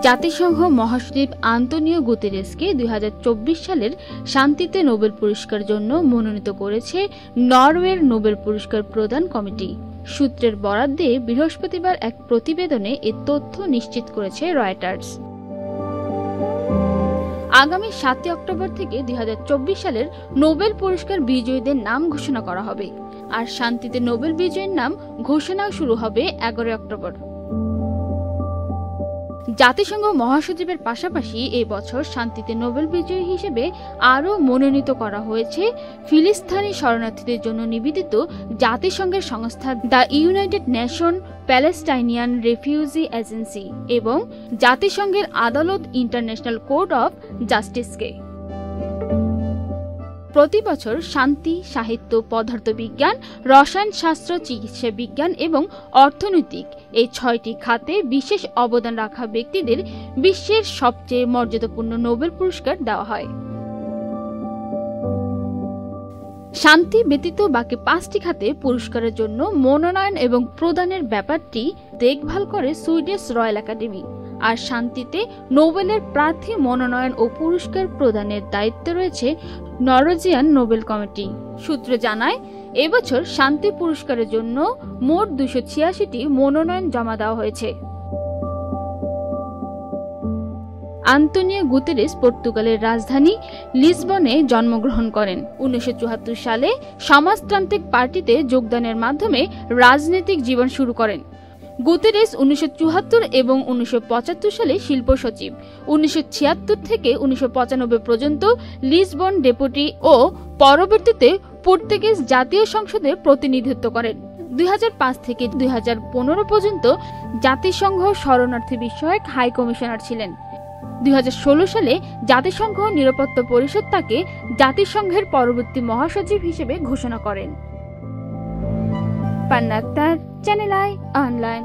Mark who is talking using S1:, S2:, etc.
S1: জাতিসংঘ মহাসচিব আন্তোনিও গুতেরেসকে 2024 সালের শান্তিতে নোবেল পুরস্কারের জন্য মনোনীত করেছে নরওয়ের নোবেল পুরস্কার প্রদান কমিটি। সূত্রের বরাত দিয়ে বৃহস্পতিবার এক প্রতিবেদনে এ তথ্য নিশ্চিত করেছে রয়টার্স। আগামী 7 অক্টোবর থেকে 2024 সালের নোবেল পুরস্কার বিজয়ীদের নাম ঘোষণা করা হবে, আর শান্তিতে নোবেল বিজয়ীর নাম ঘোষণাও শুরু হবে 11 অক্টোবর। জাতিসংঘ মহাসচিবের পাশাপাশি এই বছর শান্তিতে নোবেল বিজয়ী হিসেবে আরও মনোনীত করা হয়েছে ফিলিস্তিনি শরণার্থীদের জন্য নিবেদিত জাতিসংঘের সংস্থা the United nation Palestinian refugee agency এবং জাতিসংঘের আদালত ইন্টারন্যাশনাল কোর্ট অফ জাস্টিসকে। প্রতি বছর শান্তি, সাহিত্য, পদার্থবিজ্ঞান, রসায়নশাস্ত্র, চিকিৎসা বিজ্ঞান এবং অর্থনৈতিক এই 6টি খাতে বিশেষ অবদান রাখা ব্যক্তিদের বিশ্বের সবচেয়ে মর্যাদাপূর্ণ নোবেল পুরস্কার দেওয়া হয়। শান্তি ব্যতীত বাকি 5টি খাতে পুরস্কারের জন্য মনোনয়ন এবং প্রদানের ব্যাপারটি দেখভাল করে সুইডিশ রয়্যাল একাডেমি, আর শান্তিতে নোবেলের প্রার্থী মনোনয়ন ও পুরস্কার প্রদানের দায়িত্ব রয়েছে নরওয়েজিয়ান নোবেল কমিটি। সূত্র জানায়, এবছর শান্তি পুরস্কারের জন্য মোট 286টি মনোনয়ন জমা দেওয়া হয়েছে। আন্তোনিও গুতেরেস পর্তুগালের রাজধানী লিসবনে জন্মগ্রহণ করেন। 1974 সালে সমাজতান্ত্রিক পার্টিতে যোগদানের মাধ্যমে রাজনৈতিক জীবন শুরু করেন। গুতেরেস 1974 এবং 1975 সালে শিল্প সচিব, 1976 থেকে 1995 পর্যন্ত লিসবন ডেপুটি ও পরবর্তীতে পর্তুগিজ জাতীয় সংসদে প্রতিনিধিত্ব করেন। 2005 থেকে 2015 পর্যন্ত জাতিসংঘ শরণার্থী বিষয়ক হাই কমিশনার ছিলেন। 2016 সালে জাতিসংঘ নিরাপত্তা পরিষদ তাকে জাতিসংঘের পরবর্তী মহাসচিব হিসেবে ঘোষণা করেন। পান্না আক্তার, চ্যানেল আই অনলাইন।